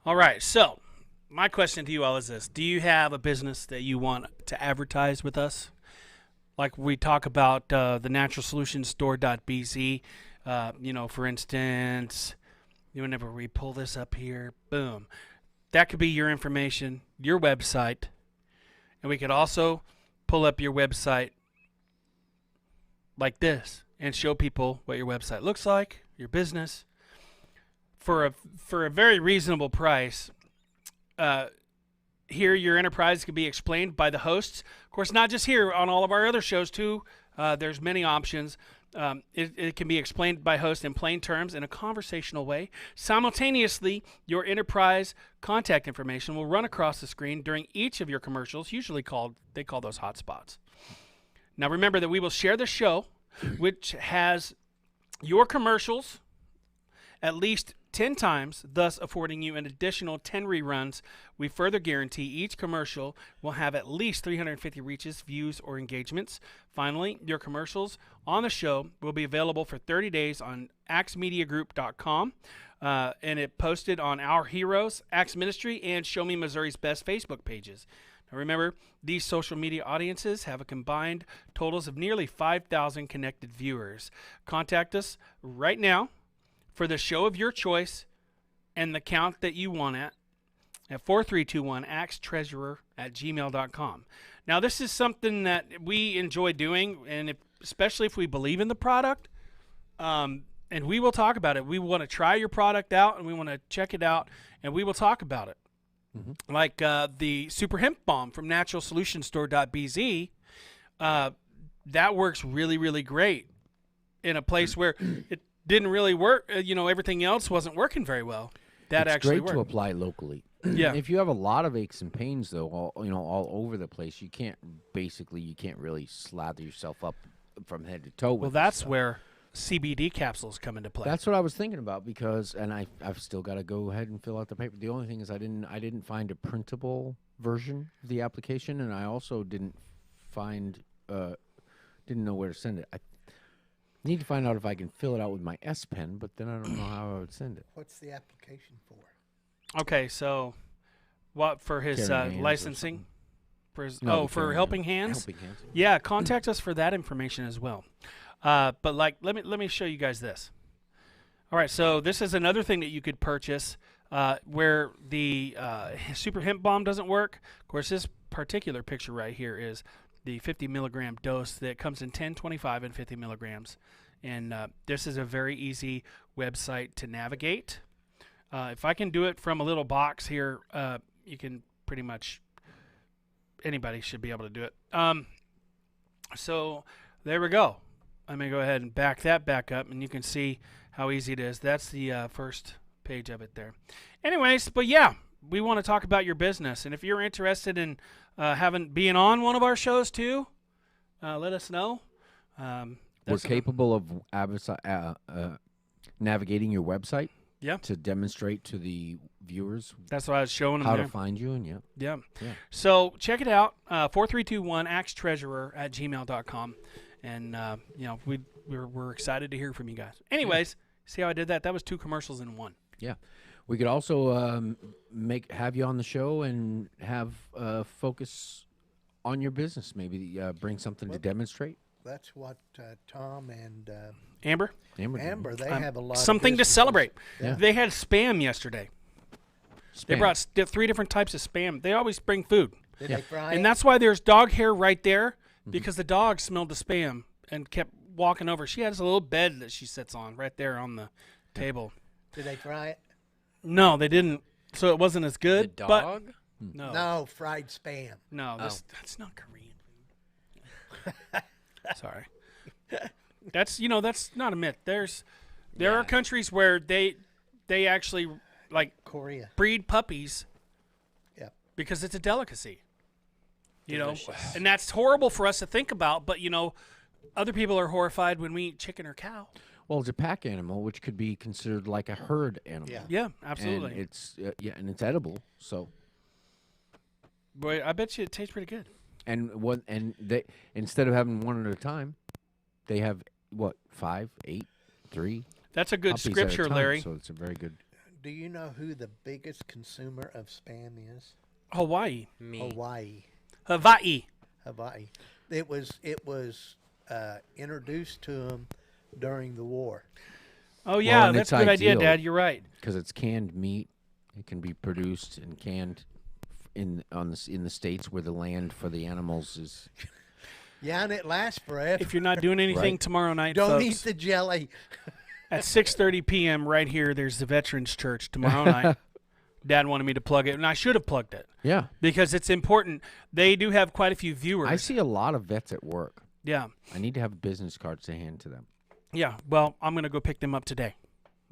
All right, so my question to you all is this. Do you have a business that you want to advertise with us? Like we talk about the naturalsolutionstore.bz, for instance, whenever we pull this up here, boom. That could be your information, your website. And we could also pull up your website like this and show people what your website looks like, your business, for a very reasonable price. Here, your enterprise can be explained by the hosts. Of course, not just here, on all of our other shows too. There's many options. It can be explained by hosts in plain terms in a conversational way. Simultaneously, your enterprise contact information will run across the screen during each of your commercials, they call those hotspots. Now remember that we will share the show, which has your commercials at least 10 times, thus affording you an additional 10 reruns. We further guarantee each commercial will have at least 350 reaches, views, or engagements. Finally, your commercials on the show will be available for 30 days on axmediagroup.com, and it posted on Our Heroes, Axe Ministry, and Show Me Missouri's Best Facebook pages. Now remember, these social media audiences have a combined totals of nearly 5,000 connected viewers. Contact us right now for the show of your choice and the count that you want at 4321axtreasurer@gmail.com. Now, this is something that we enjoy doing, and especially if we believe in the product, and we will talk about it. We want to try your product out, and we want to check it out, and we will talk about it. Mm-hmm. Like the Super Hemp Balm from naturalsolutionstore.bz, that works really, really great in a place where it didn't really work. Everything else wasn't working very well. That It's actually great worked. to apply locally. Yeah. If you have a lot of aches and pains, though, all over the place, you can't really slather yourself up from head to toe. Well, with that's this stuff. where CBD capsules come into play. That's what I was thinking about because, and I've still got to go ahead and fill out the paper. The only thing is I didn't find a printable version of the application, and I also didn't know where to send it. I need to find out if I can fill it out with my S Pen, but then I don't know how I would send it. What's the application for? Okay, so what for his Caring Hands or licensing? something. For his, No, for Caring Helping Hands? Helping Hands. Yeah, contact us for that information as well. But like, let me show you guys this. All right, so this is another thing that you could purchase where the Super Hemp Balm doesn't work. Of course, this particular picture right here is the 50 milligram dose that comes in 10, 25, and 50 milligrams. And this is a very easy website to navigate. If I can do it from a little box here, you can pretty much, anybody should be able to do it. So there we go. I'm going to go ahead and back that back up, and you can see how easy it is. That's the first page of it there. Anyways, but yeah, we want to talk about your business. And if you're interested in being on one of our shows too, let us know. We're capable of navigating your website. Yeah. To demonstrate to the viewers That's what I was showing them how there. to find you, and Yeah. Yeah. So check it out, 4321axtreasurer@gmail.com. And, you know, we're excited to hear from you guys. Anyways, see how I did that? That was 2 commercials in one. yeah. We could also have you on the show and have focus on your business. Maybe bring something to demonstrate. That's what Tom and Amber? Amber, they have a lot Something of to celebrate. Yeah. They had Spam yesterday. They Spam. brought 3 different types of Spam. They always bring food. Did Yeah. they fry And it? that's why there's dog hair right there, because the dog smelled the Spam and kept walking over. She has a little bed that she sits on right there on the table. Did they fry it? No, they didn't. So it wasn't as The good. dog? But no. No, fried spam. No, that's not Korean food. Sorry. That's not a myth. There are countries where they actually like Korea. breed puppies Yep. because it's a delicacy. You know, Delicious. and that's horrible for us to think about, but other people are horrified when we eat chicken or cow. Well, it's a pack animal, which could be considered like a herd animal. Yeah. Yeah, absolutely. And it's and it's edible. So Boy, I bet you it tastes pretty good. and they instead of having one at a time, they have 5, 8, 3 That's a good puppies at a scripture, time, Larry. So it's a very good. Do you know who the biggest consumer of spam is? Hawaii. Me. Hawaii. Hawaii. Hawaii. It was introduced to them during the war. Oh yeah, and that's it's a good idea, ideal. Dad. You're right. Because it's canned meat, it can be produced and canned in the states where the land for the animals is. Yeah, and it lasts forever. If you're not doing anything Right. tomorrow night, Don't folks, eat the jelly. at 6:30 p.m. right here, there's the Veterans Church tomorrow night. Dad wanted me to plug it, and I should have plugged it Yeah, because it's important. They do have quite a few viewers. I see a lot of vets at work. Yeah, I need to have business cards to hand to them. yeah. Well, I'm gonna go pick them up today.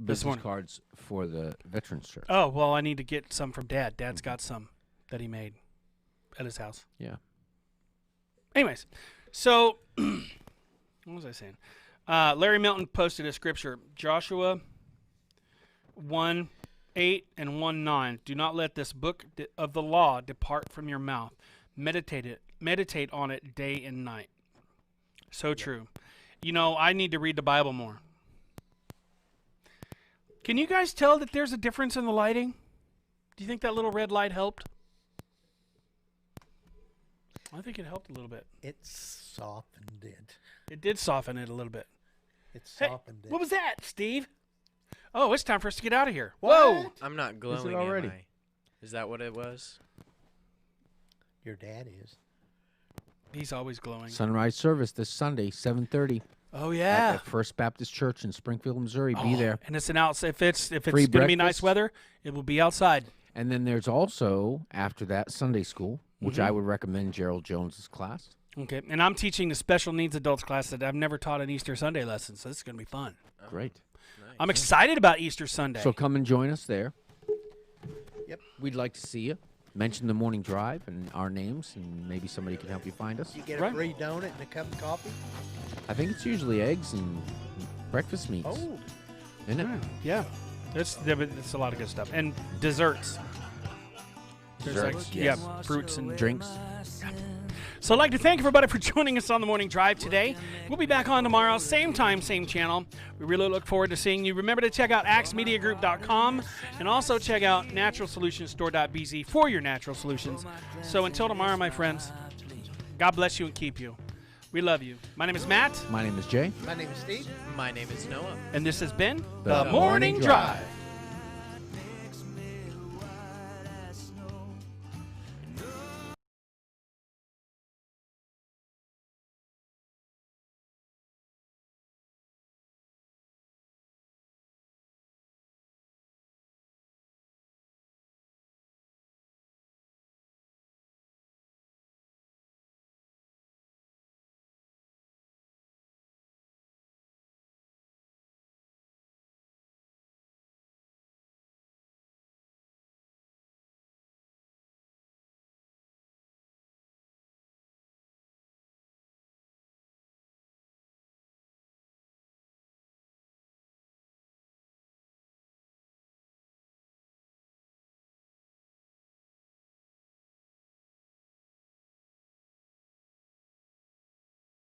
Business morning. cards for the Veterans Church. Oh well, I need to get some from Dad. Dad's got some that he made at his house. Yeah. Anyways, so what was I saying? Larry Milton posted a scripture, Joshua 1:8 and 1:9. Do not let this book of the law depart from your mouth. Meditate on it day and night. So true. I need to read the Bible more. Can you guys tell that there's a difference in the lighting? Do you think that little red light helped? I think it helped a little bit. It softened it. It did soften it a little bit. It Hey, softened it. what was that, Steve? Oh, it's time for us to get out of here. What? I'm not glowing, already? am I? Is that what it was? Your dad is. He's always glowing. Sunrise service this Sunday, 7:30 Oh at yeah. the First Baptist Church in Springfield, Missouri. Be Oh, there. And it's an outside. If it's Free going to be nice breakfast. weather, it will be outside. And then there's also after that Sunday school, which Mm-hmm. I would recommend Gerald Jones's class. Okay. And I'm teaching the special needs adults class that I've never taught an Easter Sunday lesson, so this is going to be fun. Great. I'm excited about Easter Sunday. So come and join us there. Yep. We'd like to see you. Mention the morning drive and our names, and maybe somebody can help you find us. You get Right. a free donut and a cup of coffee. I think it's usually eggs and breakfast meats. Oh, Isn't it? Yeah. It's a lot of good stuff. And desserts. There's like, Desserts, yeah, fruits and Drinks. So I'd like to thank everybody for joining us on the Morning Drive today. We'll be back on tomorrow, same time, same channel. We really look forward to seeing you. Remember to check out axmediagroup.com and also check out naturalsolutionstore.bz for your natural solutions. So until tomorrow, my friends, God bless you and keep you. We love you. My name is Matt, My name is Jay. my name is Steve. My name is Noah. and this has been The The Morning Morning Drive. Drive.